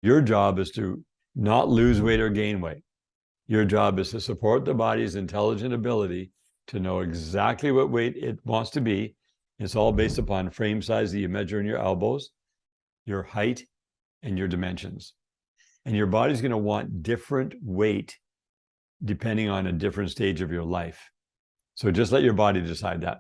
Your job is to not lose weight or gain weight. Your job is to support the body's intelligent ability to know exactly what weight it wants to be. It's all based upon frame size that you measure in your elbows, your height, and your dimensions. And your body's going to want different weight depending on a different stage of your life. So just let your body decide that.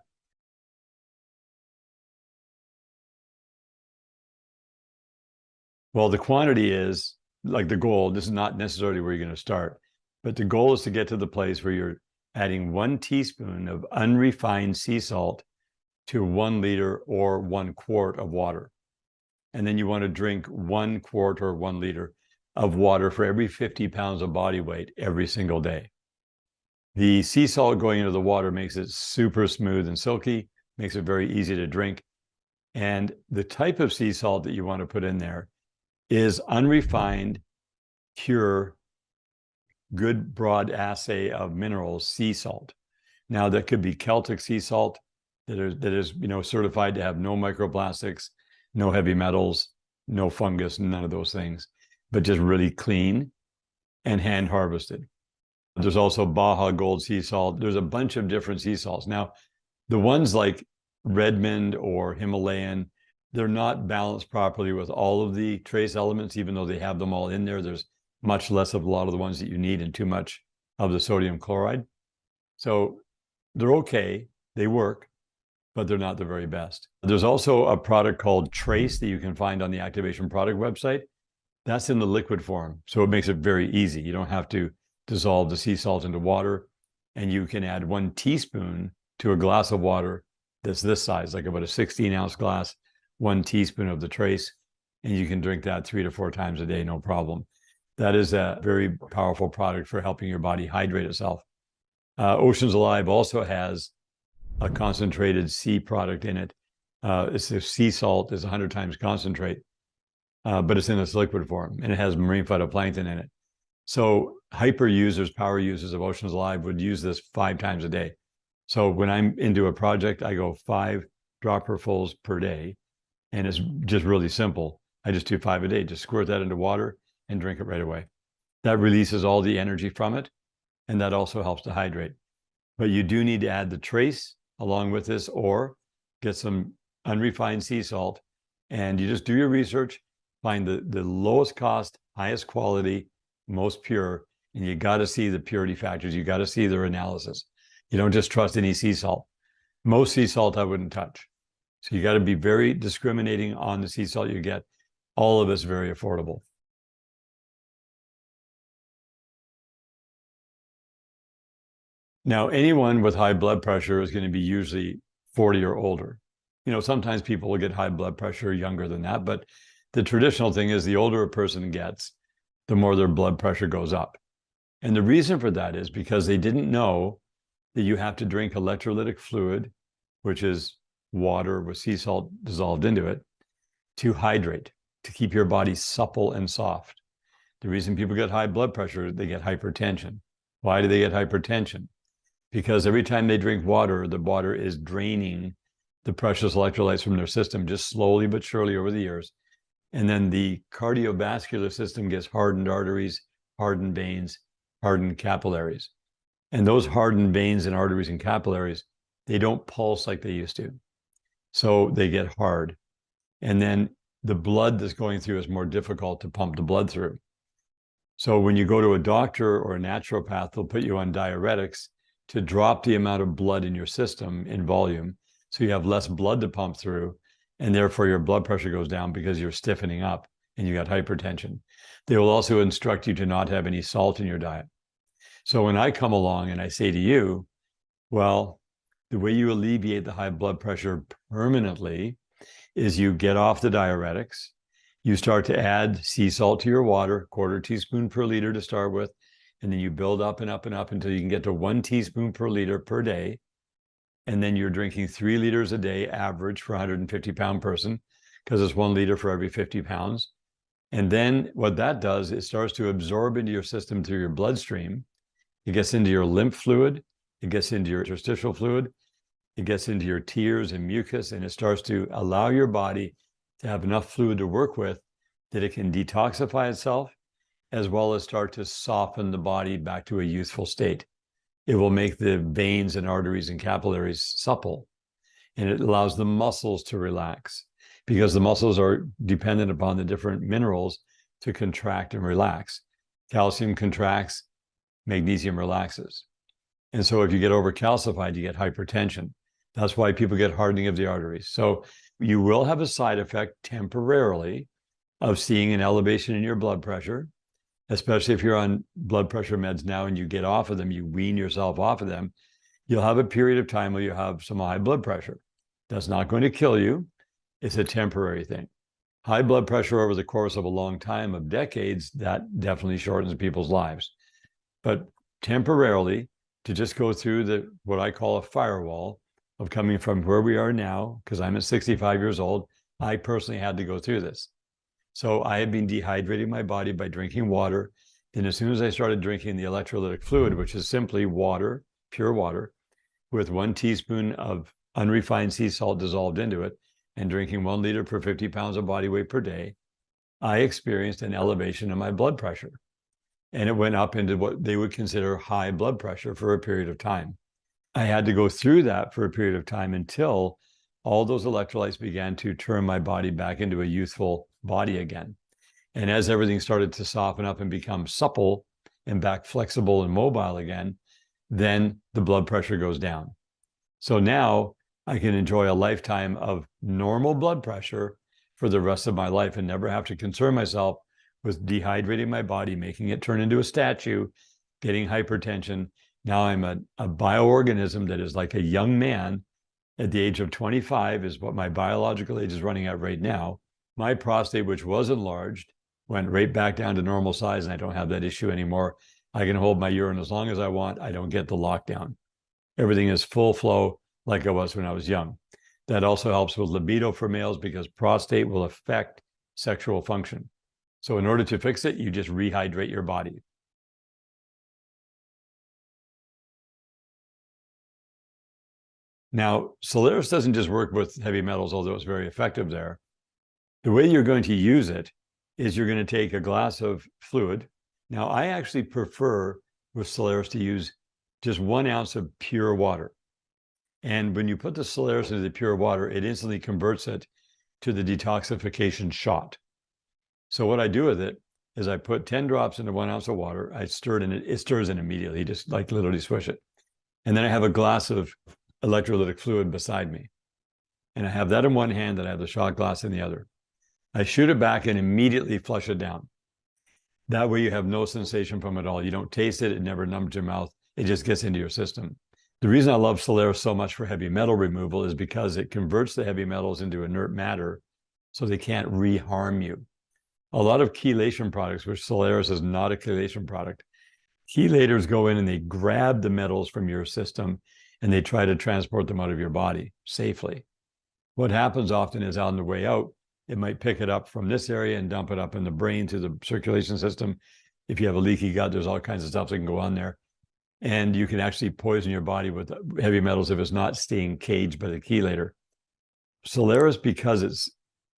Well, the quantity is like the goal. This is not necessarily where you're going to start, but the goal is to get to the place where you're adding 1 teaspoon of unrefined sea salt to 1 liter or 1 quart of water. And then you want to drink 1 quart or 1 liter of water for every 50 pounds of body weight every single day. The sea salt going into the water makes it super smooth and silky, makes it very easy to drink. And the type of sea salt that you want to put in there is unrefined, pure, good broad assay of minerals sea salt. Now that could be Celtic sea salt that is certified to have no microplastics, no heavy metals, no fungus, none of those things, but just really clean and hand harvested. There's also Baja Gold sea salt. There's a bunch of different sea salts. Now, the ones like Redmond or Himalayan, they're not balanced properly with all of the trace elements, even though they have them all in there. There's much less of a lot of the ones that you need and too much of the sodium chloride. So they're okay, they work, but they're not the very best. There's also a product called Trace that you can find on the Activation Product website. That's in the liquid form, so it makes it very easy. You don't have to dissolve the sea salt into water, and you can add 1 teaspoon to a glass of water that's this size, like about a 16-ounce glass, 1 teaspoon of the Trace, and you can drink that 3 to 4 times a day, no problem. That is a very powerful product for helping your body hydrate itself. Oceans Alive also has a concentrated sea product in it. It's the sea salt is 100 times concentrate, but it's in its liquid form, and it has marine phytoplankton in it. So hyper users, power users of Oceans Alive would use this 5 times a day. So when I'm into a project, I go 5 dropperfuls per day, and it's just really simple. I just do 5 a day, just squirt that into water and drink it right away. That releases all the energy from it, and that also helps to hydrate. But you do need to add the Trace along with this, or get some unrefined sea salt, and you just do your research, find the lowest cost, highest quality, most pure, and you got to see the purity factors. You got to see their analysis. You don't just trust any sea salt. Most sea salt I wouldn't touch. So you got to be very discriminating on the sea salt you get. All of it's very affordable. Now, anyone with high blood pressure is going to be usually 40 or older. Sometimes people will get high blood pressure younger than that, but the traditional thing is the older a person gets, the more their blood pressure goes up. And the reason for that is because they didn't know that you have to drink electrolytic fluid, which is water with sea salt dissolved into it, to hydrate, to keep your body supple and soft. The reason people get high blood pressure, they get hypertension. Why do they get hypertension? Because every time they drink water, the water is draining the precious electrolytes from their system, just slowly but surely over the years. And then the cardiovascular system gets hardened arteries, hardened veins, hardened capillaries. And those hardened veins and arteries and capillaries, they don't pulse like they used to. So they get hard. And then the blood that's going through is more difficult to pump the blood through. So when you go to a doctor or a naturopath, they'll put you on diuretics to drop the amount of blood in your system in volume, so you have less blood to pump through, and therefore your blood pressure goes down because you're stiffening up and you got hypertension. They will also instruct you to not have any salt in your diet. So when I come along and I say to you, well, the way you alleviate the high blood pressure permanently is you get off the diuretics, you start to add sea salt to your water, 1/4 teaspoon per liter to start with, and then you build up and up and up until you can get to 1 teaspoon per liter per day. And then you're drinking 3 liters a day average for a 150-pound person, because it's 1 liter for every 50 pounds. And then what that does, it starts to absorb into your system through your bloodstream. It gets into your lymph fluid, it gets into your interstitial fluid, it gets into your tears and mucus, and it starts to allow your body to have enough fluid to work with that it can detoxify itself, as well as start to soften the body back to a youthful state. It will make the veins and arteries and capillaries supple, and it allows the muscles to relax, because the muscles are dependent upon the different minerals to contract and relax. Calcium contracts, magnesium relaxes. And so if you get overcalcified, you get hypertension. That's why people get hardening of the arteries. So you will have a side effect temporarily of seeing an elevation in your blood pressure, especially if you're on blood pressure meds now and you get off of them, you wean yourself off of them. You'll have a period of time where you have some high blood pressure. That's not going to kill you. It's a temporary thing. High blood pressure over the course of a long time, of decades, that definitely shortens people's lives. But temporarily, to just go through what I call a firewall of coming from where we are now, because I'm at 65 years old, I personally had to go through this. So I had been dehydrating my body by drinking water. Then as soon as I started drinking the electrolytic fluid, which is simply water, pure water, with 1 teaspoon of unrefined sea salt dissolved into it, and drinking 1 liter per 50 pounds of body weight per day, I experienced an elevation in my blood pressure. And it went up into what they would consider high blood pressure for a period of time. I had to go through that for a period of time until all those electrolytes began to turn my body back into a youthful body again. And as everything started to soften up and become supple and back flexible and mobile again, then the blood pressure goes down. So now I can enjoy a lifetime of normal blood pressure for the rest of my life and never have to concern myself with dehydrating my body, making it turn into a statue, getting hypertension. Now I'm a bioorganism that is like a young man at the age of 25 is what my biological age is running at right now. My prostate, which was enlarged, went right back down to normal size, and I don't have that issue anymore. I can hold my urine as long as I want. I don't get the lockdown. Everything is full flow like I was when I was young. That also helps with libido for males because prostate will affect sexual function. So in order to fix it, you just rehydrate your body. Now, Solaris doesn't just work with heavy metals, although it's very effective there. The way you're going to use it is you're going to take a glass of fluid. Now, I actually prefer with Solaris to use just 1 ounce of pure water. And when you put the Solaris into the pure water, it instantly converts it to the detoxification shot. So what I do with it is I put 10 drops into 1 ounce of water. I stir it in, it stirs in immediately, just like literally swish it. And then I have a glass of electrolytic fluid beside me. And I have that in one hand and I have the shot glass in the other. I shoot it back and immediately flush it down. That way you have no sensation from it all. You don't taste it. It never numbs your mouth. It just gets into your system. The reason I love Solaris so much for heavy metal removal is because it converts the heavy metals into inert matter so they can't re-harm you. A lot of chelation products, which Solaris is not a chelation product, chelators go in and they grab the metals from your system and they try to transport them out of your body safely. What happens often is on the way out, it might pick it up from this area and dump it up in the brain to the circulation system. If you have a leaky gut, there's all kinds of stuff that can go on there. And you can actually poison your body with heavy metals if it's not staying caged by the chelator. Solaris, because it's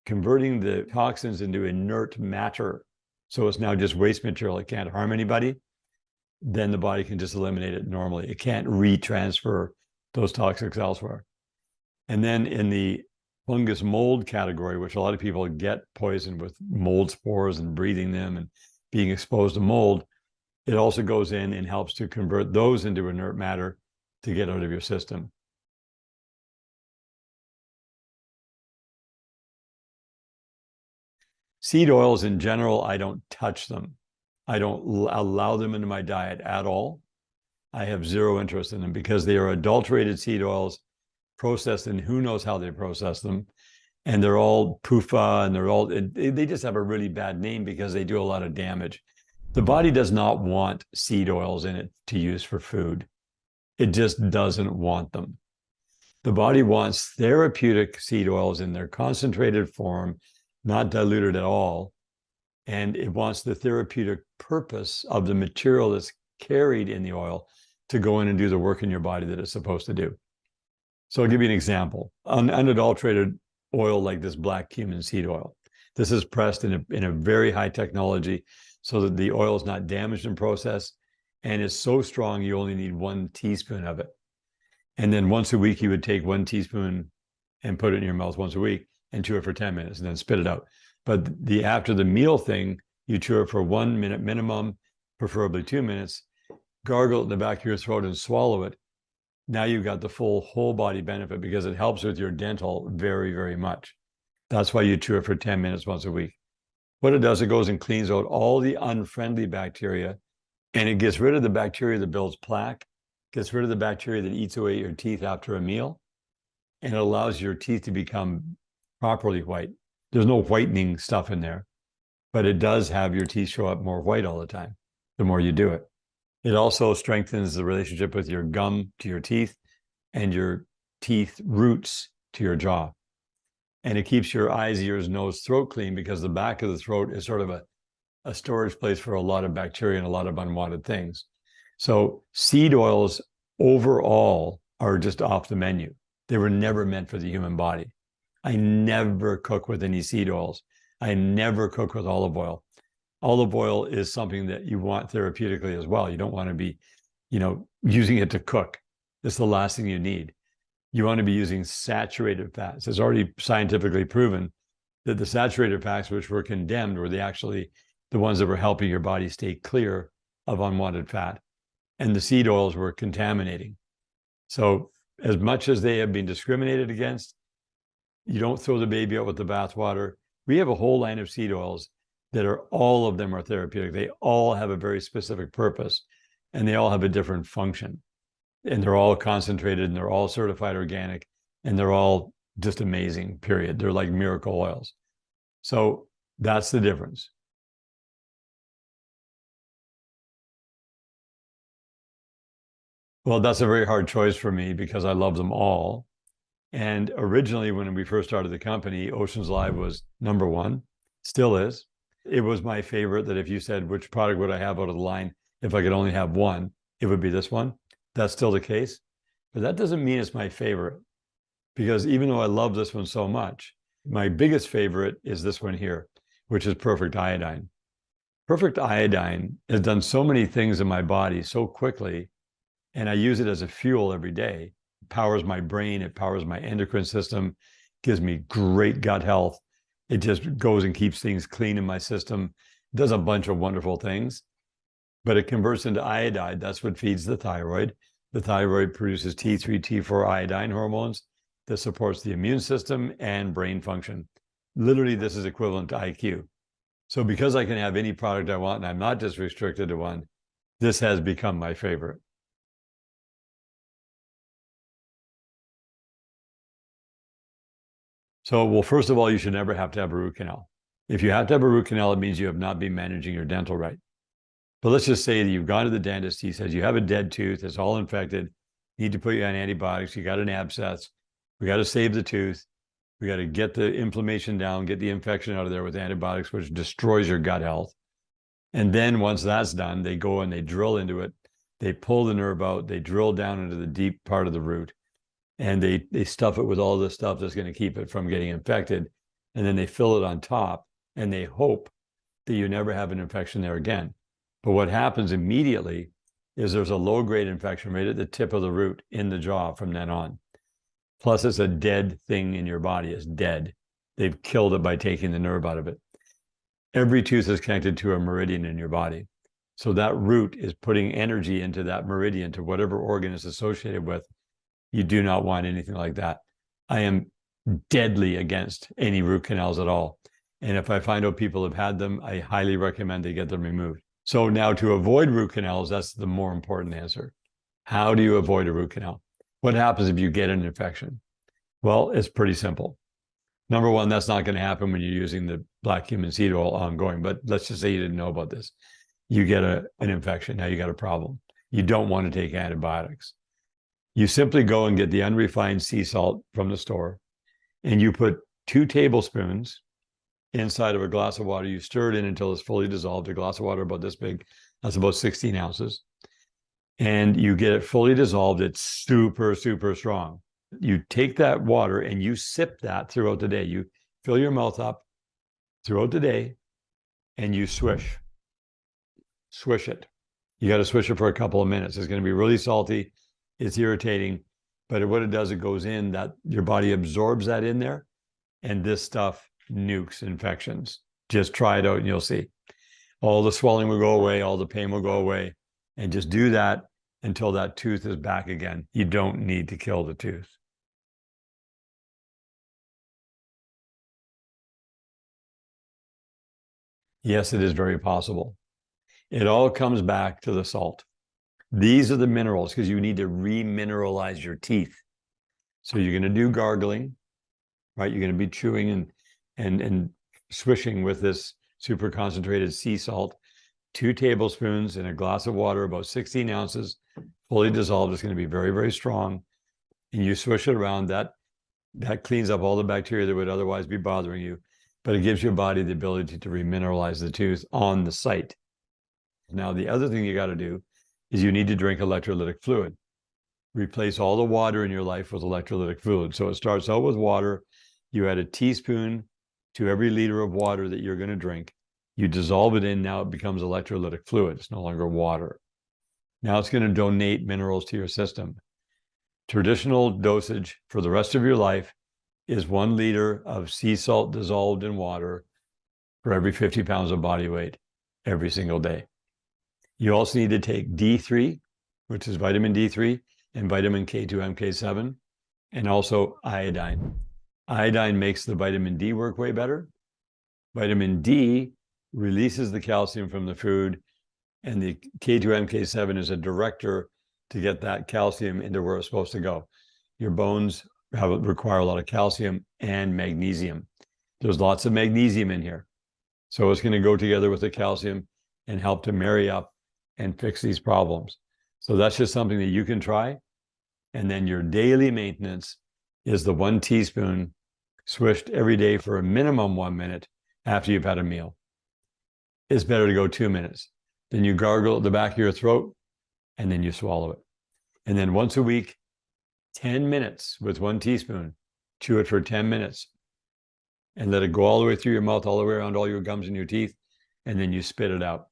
converting the toxins into inert matter, so it's now just waste material, it can't harm anybody, then the body can just eliminate it normally. It can't retransfer those toxics elsewhere. And then in the fungus mold category, which a lot of people get poisoned with mold spores and breathing them and being exposed to mold, it also goes in and helps to convert those into inert matter to get out of your system. Seed oils in general, I don't touch them. I don't allow them into my diet at all. I have zero interest in them because they are adulterated seed oils processed, and who knows how they process them. And they're all PUFA, and they just have a really bad name because they do a lot of damage. The body does not want seed oils in it to use for food. It just doesn't want them. The body wants therapeutic seed oils in their concentrated form, not diluted at all. And it wants the therapeutic purpose of the material that's carried in the oil to go in and do the work in your body that it's supposed to do. So I'll give you an example. An unadulterated oil like this black cumin seed oil. This is pressed in a very high technology so that the oil is not damaged in process, and it's so strong you only need 1 teaspoon of it. And then once a week, you would take 1 teaspoon and put it in your mouth once a week and chew it for 10 minutes and then spit it out. But after the meal thing, you chew it for 1 minute minimum, preferably 2 minutes, gargle it in the back of your throat and swallow it. Now you've got the full whole body benefit because it helps with your dental very, very much. That's why you chew it for 10 minutes once a week. What it does, it goes and cleans out all the unfriendly bacteria, and it gets rid of the bacteria that builds plaque, gets rid of the bacteria that eats away your teeth after a meal, and it allows your teeth to become properly white. There's no whitening stuff in there, but it does have your teeth show up more white all the time, the more you do it. It also strengthens the relationship with your gum to your teeth and your teeth roots to your jaw. And it keeps your eyes, ears, nose, throat clean because the back of the throat is sort of a storage place for a lot of bacteria and a lot of unwanted things. So seed oils overall are just off the menu. They were never meant for the human body. I never cook with any seed oils. I never cook with olive oil. Olive oil is something that you want therapeutically as well. You don't want to be, using it to cook. It's the last thing you need. You want to be using saturated fats. It's already scientifically proven that the saturated fats, which were condemned, were the ones that were helping your body stay clear of unwanted fat. And the seed oils were contaminating. So as much as they have been discriminated against, you don't throw the baby out with the bathwater. We have a whole line of seed oils that all of them are therapeutic. They all have a very specific purpose, and they all have a different function. And they're all concentrated, and they're all certified organic, and they're all just amazing, period. They're like miracle oils. So that's the difference. Well, that's a very hard choice for me because I love them all. And originally, when we first started the company, Oceans Live was number 1, still is. It was my favorite. That if you said, which product would I have out of the line if I could only have one, it would be this one. That's still the case. But that doesn't mean it's my favorite, because even though I love this one so much, my biggest favorite is this one here, which is Perfect Iodine. Perfect Iodine has done so many things in my body so quickly, and I use it as a fuel every day. It powers my brain, it powers my endocrine system, gives me great gut health. It just goes and keeps things clean in my system. It does a bunch of wonderful things, but it converts into iodide. That's what feeds the thyroid. The thyroid produces T3, T4 iodine hormones that supports the immune system and brain function. Literally, this is equivalent to IQ. So because I can have any product I want, and I'm not just restricted to one, this has become my favorite. So, well, first of all, you should never have to have a root canal. If you have to have a root canal, it means you have not been managing your dental right. But let's just say that you've gone to the dentist. He says you have a dead tooth. It's all infected. Need to put you on antibiotics. You got an abscess. We got to save the tooth. We got to get the inflammation down, get the infection out of there with antibiotics, which destroys your gut health. And then once that's done, they go and they drill into it. They pull the nerve out. They drill down into the deep part of the root. And they stuff it with all the stuff that's going to keep it from getting infected. And then they fill it on top, and they hope that you never have an infection there again. But what happens immediately is there's a low-grade infection right at the tip of the root in the jaw from then on. Plus, it's a dead thing in your body. It's dead. They've killed it by taking the nerve out of it. Every tooth is connected to a meridian in your body. So that root is putting energy into that meridian, to whatever organ it's associated with. You do not want anything like that. I am deadly against any root canals at all. And if I find out people have had them, I highly recommend they get them removed. So now, to avoid root canals, that's the more important answer. How do you avoid a root canal? What happens if you get an infection? Well, it's pretty simple. Number one, that's not going to happen when you're using the black cumin seed oil ongoing. But let's just say you didn't know about this. You get an infection. Now you got a problem. You don't want to take antibiotics. You simply go and get the unrefined sea salt from the store, and you put 2 tablespoons inside of a glass of water. You stir it in until it's fully dissolved. A glass of water about this big, that's about 16 ounces. And you get it fully dissolved. It's super, super strong. You take that water and you sip that throughout the day. You fill your mouth up throughout the day, and you swish it. You got to swish it for a couple of minutes. It's going to be really salty. It's irritating, but what it does, it goes in, that your body absorbs that in there, and this stuff nukes infections. Just try it out and you'll see. All the swelling will go away, all the pain will go away, and just do that until that tooth is back again. You don't need to kill the tooth. Yes, it is very possible. It all comes back to the salt. These are the minerals, because you need to remineralize your teeth. So you're going to do gargling, right? You're going to be chewing and swishing with this super concentrated sea salt. 2 tablespoons in a glass of water, about 16 ounces, fully dissolved. It's going to be very, very strong. And you swish it around. That cleans up all the bacteria that would otherwise be bothering you, but it gives your body the ability to remineralize the tooth on the site. Now, the other thing you got to do is you need to drink electrolytic fluid. Replace all the water in your life with electrolytic fluid. So it starts out with water. You add a teaspoon to every liter of water that you're going to drink. You dissolve it in, now it becomes electrolytic fluid. It's no longer water. Now it's going to donate minerals to your system. Traditional dosage for the rest of your life is 1 liter of sea salt dissolved in water for every 50 pounds of body weight every single day. You also need to take D3, which is vitamin D3, and vitamin K2, MK7, and also iodine. Iodine makes the vitamin D work way better. Vitamin D releases the calcium from the food, and the K2, MK7 is a director to get that calcium into where it's supposed to go. Your bones require a lot of calcium and magnesium. There's lots of magnesium in here. So it's going to go together with the calcium and help to marry up and fix these problems. So that's just something that you can try. And then your daily maintenance is the 1 teaspoon swished every day for a minimum 1 minute after you've had a meal. It's better to go 2 minutes. Then you gargle at the back of your throat, and then you swallow it. And then once a week, 10 minutes with 1 teaspoon. Chew it for 10 minutes and let it go all the way through your mouth, all the way around all your gums and your teeth, and then you spit it out.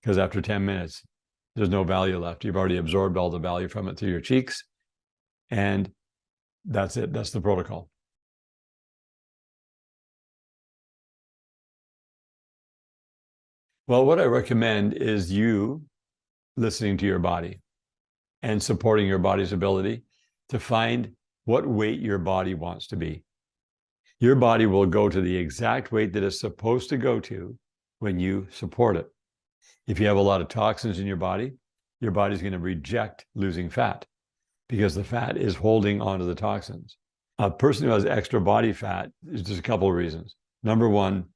Because after 10 minutes, there's no value left. You've already absorbed all the value from it through your cheeks, and that's it. That's the protocol. Well, what I recommend is you listening to your body and supporting your body's ability to find what weight your body wants to be. Your body will go to the exact weight that it's supposed to go to when you support it. If you have a lot of toxins in your body's going to reject losing fat because the fat is holding onto the toxins. A person who has extra body fat, there's just a couple of reasons. Number one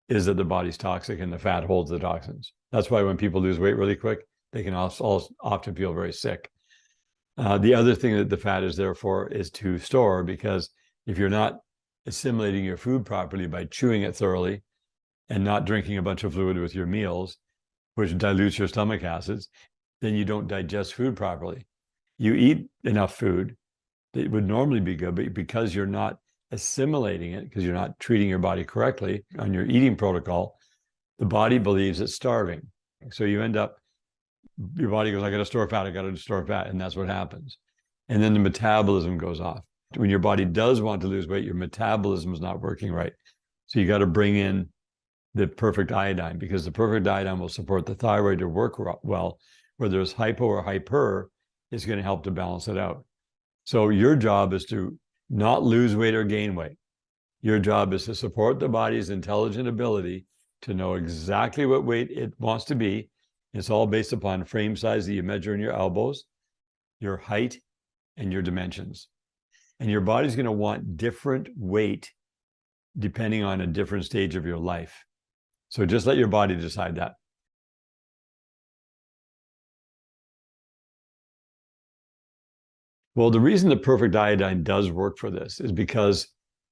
is that the body's toxic and the fat holds the toxins. That's why when people lose weight really quick, they can also often feel very sick. The other thing that the fat is there for is to store, because if you're not assimilating your food properly by chewing it thoroughly and not drinking a bunch of fluid with your meals, which dilutes your stomach acids, then you don't digest food properly. You eat enough food that would normally be good, but because you're not assimilating it, because you're not treating your body correctly on your eating protocol, the body believes it's starving. So you end up, your body goes, I got to store fat, and that's what happens. And then the metabolism goes off. When your body does want to lose weight, your metabolism is not working right. So you got to bring in the perfect iodine, because the perfect iodine will support the thyroid to work well. Where there's hypo or hyper, it's going to help to balance it out. So your job is to not lose weight or gain weight. Your job is to support the body's intelligent ability to know exactly what weight it wants to be. It's all based upon frame size that you measure in your elbows, your height, and your dimensions. And your body's going to want different weight depending on a different stage of your life. So just let your body decide that. Well, the reason the perfect iodine does work for this is because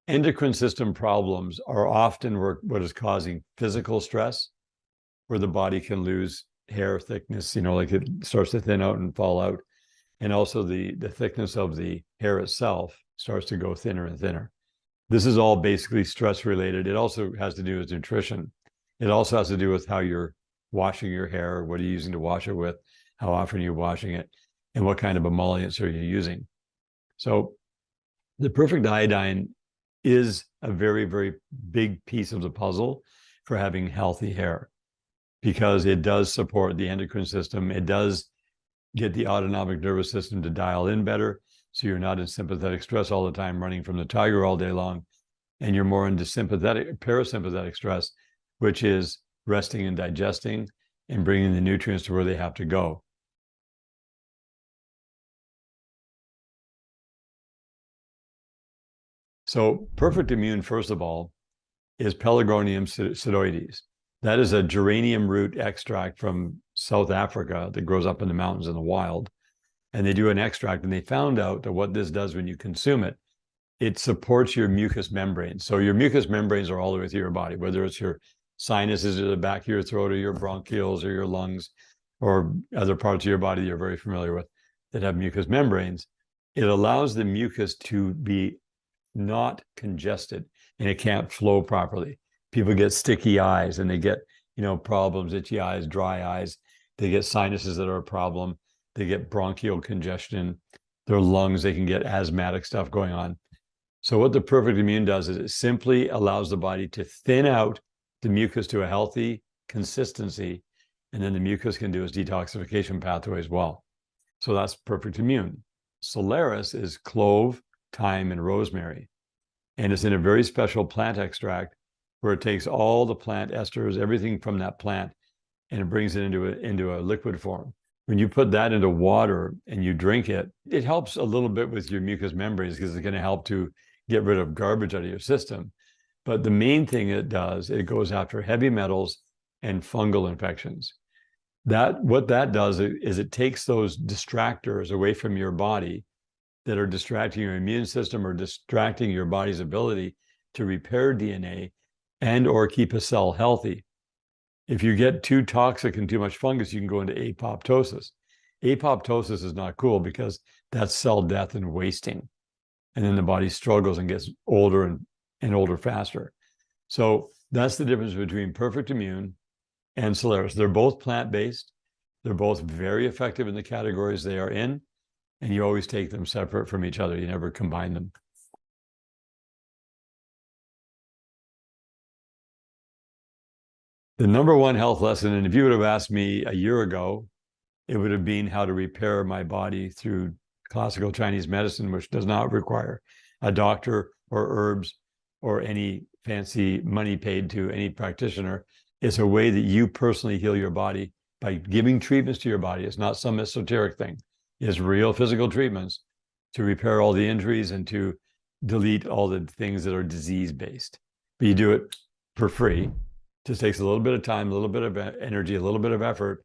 endocrine system problems are often what is causing physical stress, where the body can lose hair thickness, like it starts to thin out and fall out. And also the thickness of the hair itself starts to go thinner and thinner. This is all basically stress related. It also has to do with nutrition. It also has to do with how you're washing your hair, what are you using to wash it with, how often you're washing it, and what kind of emollients are you using. So the perfect iodine is a very, very big piece of the puzzle for having healthy hair, because it does support the endocrine system. It does get the autonomic nervous system to dial in better, so you're not in sympathetic stress all the time, running from the tiger all day long, and you're more into parasympathetic stress, which is resting and digesting and bringing the nutrients to where they have to go. So Perfect Immune, first of all, is Pelargonium pseudoides. That is a geranium root extract from South Africa that grows up in the mountains in the wild. And they do an extract, and they found out that what this does when you consume it, it supports your mucous membranes. So your mucous membranes are all the way through your body, whether it's your sinuses or the back of your throat or your bronchioles or your lungs or other parts of your body that you're very familiar with that have mucous membranes. It allows the mucus to be not congested, and it can't flow properly. People get sticky eyes, and they get, problems, itchy eyes, dry eyes. They get sinuses that are a problem. They get bronchial congestion. Their lungs, they can get asthmatic stuff going on. So what the Perfect Immune does is it simply allows the body to thin out the mucus to a healthy consistency, and then the mucus can do its detoxification pathway as well. So that's Perfect Immune. Solaris is clove, thyme, and rosemary. And it's in a very special plant extract where it takes all the plant esters, everything from that plant, and it brings it into a liquid form. When you put that into water and you drink it, it helps a little bit with your mucous membranes, because it's going to help to get rid of garbage out of your system. But the main thing it does, it goes after heavy metals and fungal infections. What that does is it takes those distractors away from your body that are distracting your immune system or distracting your body's ability to repair DNA and or keep a cell healthy. If you get too toxic and too much fungus, you can go into apoptosis. Apoptosis is not cool, because that's cell death and wasting. And then the body struggles and gets older and older faster. So that's the difference between Perfect Immune and Solaris. They're both plant-based. They're both very effective in the categories they are in. And you always take them separate from each other. You never combine them. The number one health lesson, and if you would have asked me a year ago, it would have been how to repair my body through classical Chinese medicine, which does not require a doctor or herbs or any fancy money paid to any practitioner. It's a way that you personally heal your body by giving treatments to your body. It's not some esoteric thing. It's real physical treatments to repair all the injuries and to delete all the things that are disease-based. But you do it for free. Just takes a little bit of time, a little bit of energy, a little bit of effort,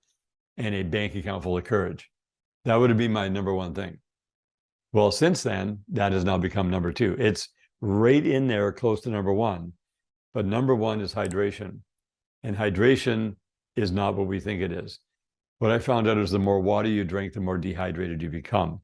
and a bank account full of courage. That would have been my number one thing. Well, since then, that has now become number two. It's right in there, close to number one. But number one is hydration. And hydration is not what we think it is. What I found out is the more water you drink, the more dehydrated you become.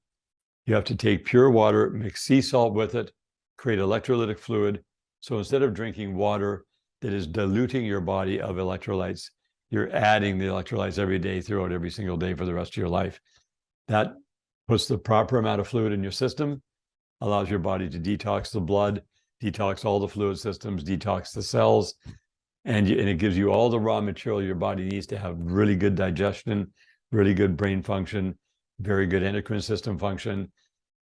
You have to take pure water, mix sea salt with it, create electrolytic fluid. So instead of drinking water that is diluting your body of electrolytes, you're adding the electrolytes every day throughout every single day for the rest of your life. That puts the proper amount of fluid in your system, allows your body to detox the blood, detox all the fluid systems, detox the cells, and it gives you all the raw material your body needs to have really good digestion, really good brain function, very good endocrine system function,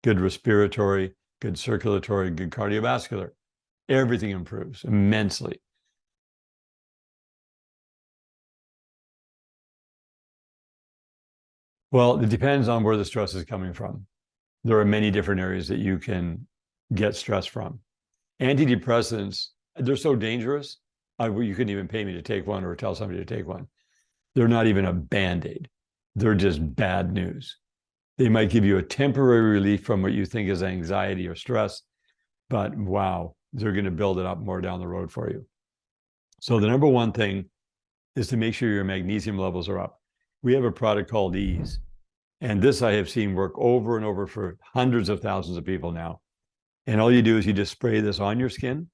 good respiratory, good circulatory, good cardiovascular. Everything improves immensely. Well, it depends on where the stress is coming from. There are many different areas that you can get stress from. Antidepressants, they're so dangerous. You couldn't even pay me to take one or tell somebody to take one. They're not even a Band-Aid. They're just bad news. They might give you a temporary relief from what you think is anxiety or stress, but wow, they're going to build it up more down the road for you. So the number one thing is to make sure your magnesium levels are up. We have a product called Ease, and this I have seen work over and over for hundreds of thousands of people now. And all you do is you just spray this on your skin,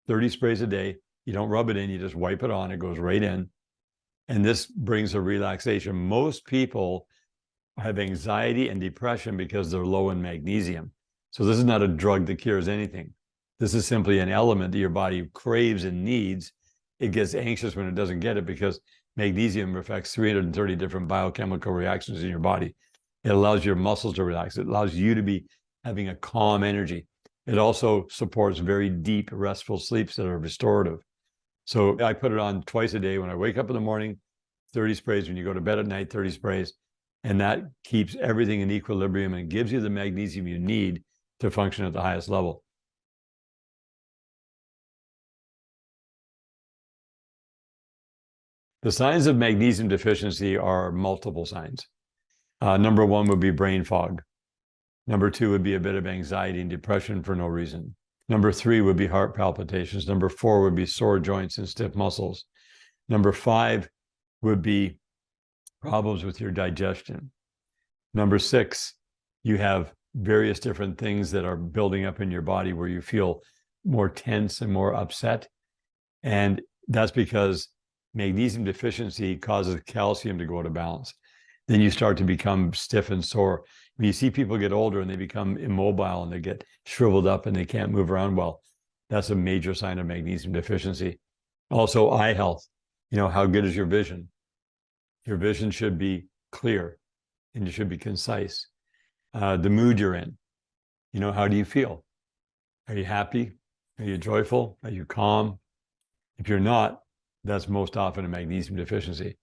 30 sprays a day. You don't rub it in, you just wipe it on, it goes right in. And this brings a relaxation. Most people have anxiety and depression because they're low in magnesium. So this is not a drug that cures anything. This is simply an element that your body craves and needs. It gets anxious when it doesn't get it because magnesium affects 330 different biochemical reactions in your body. It allows your muscles to relax. It allows you to be having a calm energy. It also supports very deep, restful sleeps that are restorative. So I put it on twice a day. When I wake up in the morning, 30 sprays. When you go to bed at night, 30 sprays. And that keeps everything in equilibrium and gives you the magnesium you need to function at the highest level. The signs of magnesium deficiency are multiple signs. Number one would be brain fog. Number two would be a bit of anxiety and depression for no reason. Number three would be heart palpitations. Number four would be sore joints and stiff muscles. Number five would be problems with your digestion. Number six, you have various different things that are building up in your body where you feel more tense and more upset. And that's because magnesium deficiency causes calcium to go out of balance. Then you start to become stiff and sore. When you see people get older and they become immobile and they get shriveled up and they can't move around well, that's a major sign of magnesium deficiency. Also, eye health. You know, how good is your vision? Your vision should be clear and you should be concise. The mood you're in. You know, how do you feel? Are you happy? Are you joyful? Are you calm? If you're not, that's most often a magnesium deficiency.